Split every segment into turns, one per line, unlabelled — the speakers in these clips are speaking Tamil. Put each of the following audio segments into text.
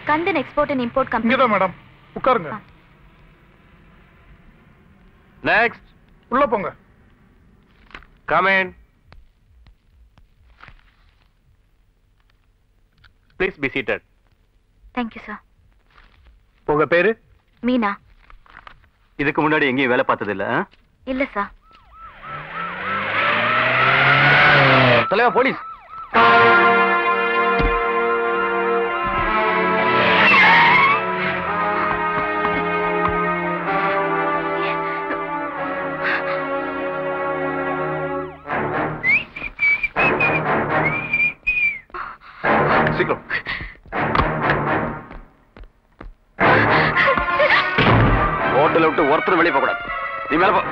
Kandan export and import company.
இங்கதான் மேடம், உட்காருங்க.
நெக்ஸ்ட்.
உள்ள போங்க.
Come in. Please be seated.
Thank you sir.
உங்க பேரு?
மீனா.
இதுக்கு முன்னாடி எங்கேயும் வேலை பார்த்தது இல்ல?
இல்ல சார்.
தலைவா போலீஸ். சீக்கிரம். ஹோட்டலை விட்டு ஒருத்தர் வெளியே போக கூடாது. நீ மேல போ.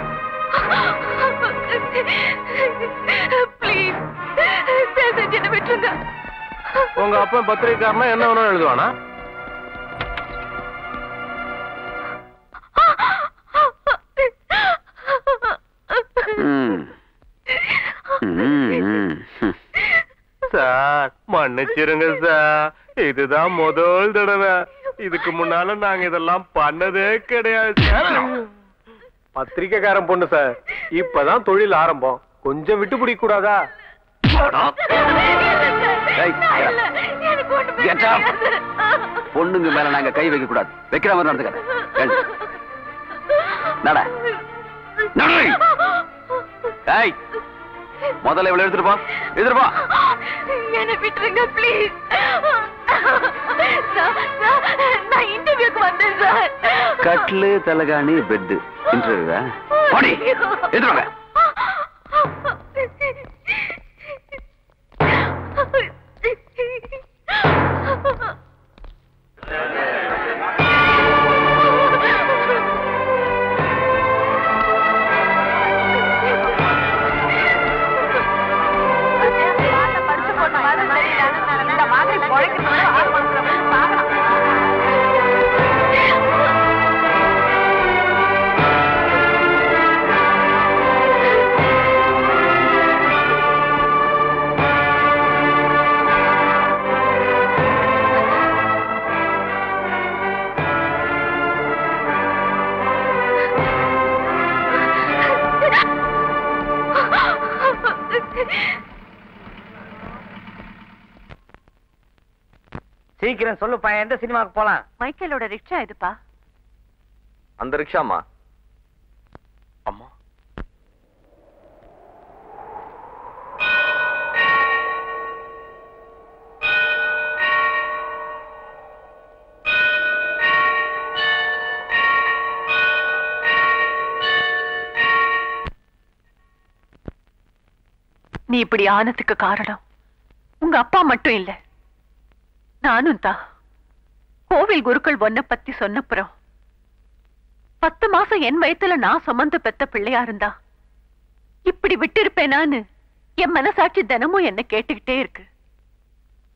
ப்ளீஸ் என்ன விட்டுருங்க.
உங்க அப்பா பத்திரிக்காரனா என்ன வேணும் எழுதுவானா? சார் மன்னிச்சிருங்க சார், இதுதான் முதல் தடவை. இதுக்கு முன்னால நாங்க இதெல்லாம் பண்ணதே கிடையாது. பத்திரிக்கைக்காரன் பொண்ணு சார், இப்பதான் தொழில் ஆரம்பம், கொஞ்சம் விட்டு பிடிக்க கூடாதா? பொண்ணுங்க மேல நாங்க கை வைக்க கூடாது. வைக்கிற மாதிரி நடந்துக்க. முதல்ல இவ்வளவு எடுத்துருப்பா. எதிர்ப்பா
என்ன விட்டுருங்க ப்ளீஸ். நான் இன்டர்வியூக்கு வந்தேன் சார்.
கட்லு தலகாணி பெட் இன்டர்வியூவா? போடி எதிர்வாங்க.
சீக்கிரம் சொல்லுப்பா, எந்த சினிமாவுக்கு போலாம்?
மைக்கேலோட ரிக்ஷா இதுப்பா.
அந்த ரிக்ஷாமா? அம்மா
நீ இப்படி ஆனதுக்கு காரணம் உங்க அப்பா மட்டும் இல்ல, நானும் தான். கோவில் குருக்கள் ஒன்ன பத்தி சொன்னப்புறம் 10 மாசம் என் வயத்துல நான் சுமந்து பெத்த பிள்ளையா இருந்தா இப்படி விட்டு இருப்பேனான்னு என் மனசாட்சி தினமும் என்ன கேட்டுக்கிட்டே இருக்கு.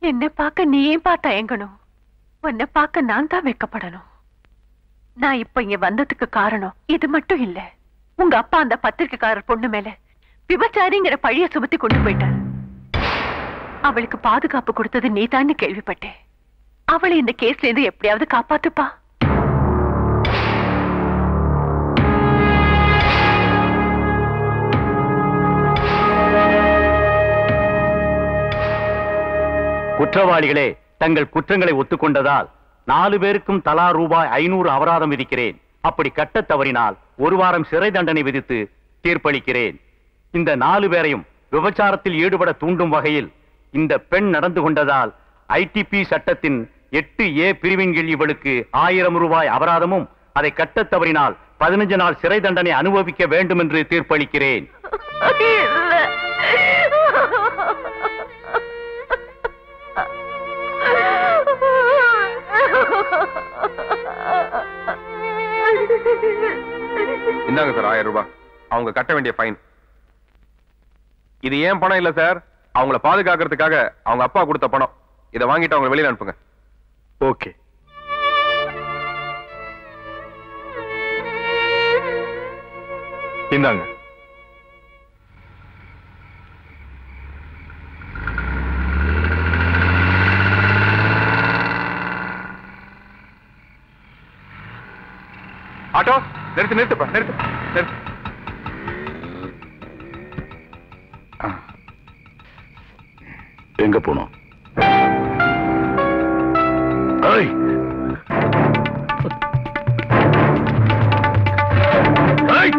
என்னை பார்க்க நீ ஏன் பார்த்தா எங்கணும், உன்னை பார்க்க நான் தான் வைக்கப்படணும். நான் இப்ப இங்க வந்ததுக்கு காரணம் இது மட்டும் இல்ல. உங்க அப்பா அந்த பத்திரிக்கைக்காரர் பொண்ணு மேல விபச்சாரிங்கிற பழிய சுமத்தி கொண்டு போயிட்டார். அவளுக்கு பாதுகாப்பு கொடுத்தது நீதான்னு கேள்விப்பட்டேன். அவளை இந்த கேஸ்ல இருந்து எப்படியாவது காப்பாத்துப்பா.
குற்றவாளிகளே தங்கள் குற்றங்களை ஒத்துக்கொண்டதால் 4 பேருக்கும் தலா ரூபாய் 500 அபராதம் விதிக்கிறேன். அப்படி கட்ட தவறினால் 1 வாரம் சிறை தண்டனை விதித்து தீர்ப்பளிக்கிறேன். இந்த 4 பேரையும் விபச்சாரத்தில் ஈடுபட தூண்டும் வகையில் இந்த பெண் நடந்து கொண்டதால் ஐடிபி சட்டத்தின் 8A பிரிவின் கீழ் இவளுக்கு 1000 ரூபாய் அபராதமும், அதை கட்ட தவறினால் 15 நாள் சிறை தண்டனை அனுபவிக்க வேண்டும் என்று தீர்ப்பளிக்கிறேன்.
இந்தாங்க சார் 1000 ரூபாய், அவங்க கட்ட வேண்டிய ஃபைன். இது ஏன் பணம் இல்ல சார், அவங்கள பாதுகாக்கிறதுக்காக அவங்க அப்பா கொடுத்த பணம். இதை வாங்கிட்டு அவங்க வெளியில அனுப்புங்க.
ஓகே.
இந்தாங்க.
ஆட்டோ நிறுத்து நிறுத்துப்பா நிறுத்து நிறுத்து.
எங்க போனோம்? ஏய், ஏய்.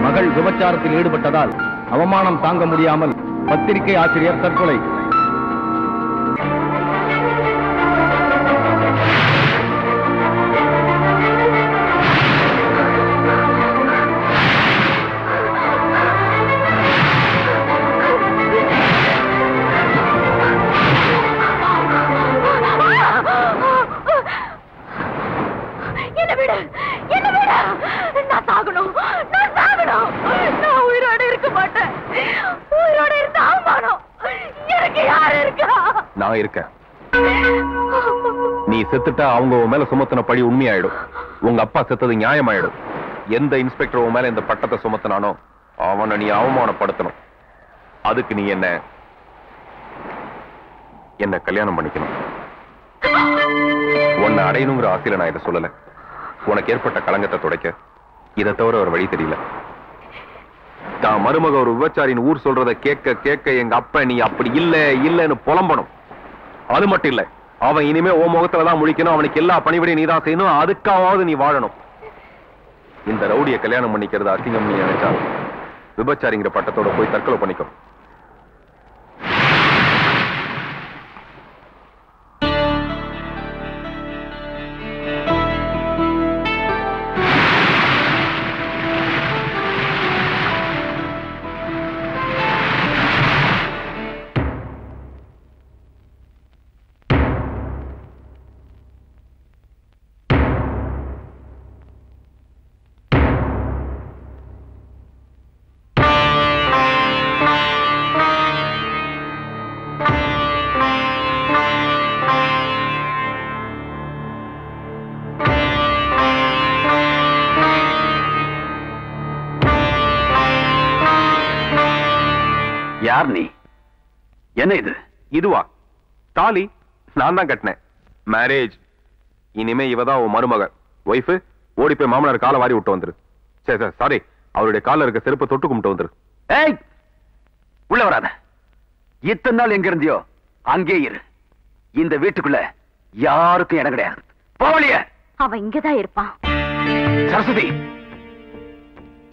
மகள் விபச்சாரத்தில் ஈடுபட்டதால் அவமானம் தாங்க முடியாமல் பத்திரிகை ஆசிரியர் தற்கொலை.
நான் சாகணும், நான் சாகணும். நான் உயிரோட இருக்க மாட்டேன். உயிரோட இருந்த அவமானம் எனக்கு யாரு இருக்கா?
நான் இருக்கேன். நீ செத்துட்டா அவங்க உன் மேல சுமத்தின பழி உண்மையாயிடும். உங்க அப்பா செத்தது நியாயமாயிடும். எந்த இன்ஸ்பெக்டர் உன் மேல இந்த பட்டத்தை சுமத்தினானோ அவனை நீ அவமானப்படுத்தணும். அதுக்கு நீ என்ன கல்யாணம் பண்ணிக்கணும். உன்னை அடையணுங்கிற ஆசையில நான் இதை சொல்லல. உனக்கு ஏற்பட்ட களங்கத்தை துடைக்க இதை தவிர ஒரு வழி தெரியல. தான் மருமக ஒரு விபச்சாரின் ஊர் சொல்றத கேட்க கேட்க எங்க அப்பா நீ அப்படி இல்லன்னு புலம்பணும். அது மட்டும் இல்ல, அவன் இனிமே ஓ முகத்துலதான் முழிக்கணும். அவனுக்கு எல்லா பணிவிடையும் நீ தான் செய்யணும். அதுக்காவது நீ வாழணும். இந்த ரவுடிய கல்யாணம் பண்ணிக்கிறது அசிங்கம் நீ நினைச்சா விபச்சாரிங்கிற பட்டத்தோட போய் தற்கொலை பண்ணிக்கோ.
யார் நீ? என்ன இது?
இதுவா? தாலி நான் தான் கட்டினேன். மேரேஜ். இனிமே இவதான் உன் மருமக. ஒய்ஃபு ஓடி போய் மாமனார் காலை வாரி விட்டு வந்துரு. சரி சாரி, அவருடைய கால இருக்க செருப்பை தொட்டு கும்பிட்டு வந்துரு.
ஏய், உள்ள வராத. இத்தனை நாள் எங்க இருந்தியோ அங்கே இரு. இந்த வீட்டுக்குள்ள யாருக்கும் இடம் கிடையாது. போவலிய.
அவன் இங்கதான் இருப்பான்.
சரஸ்வதி,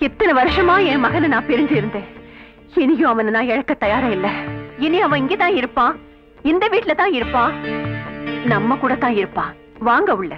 இத்தனை வருஷமா என் மகனை நான் பிரிஞ்சு இருந்தேன். இனியும் அவனை நான் இழக்க தயாரா இல்ல. இனி அவன் இங்கதான் இருப்பான். இந்த வீட்டுல தான் இருப்பான். நம்ம கூட தான் இருப்பான். வாங்க உள்ள.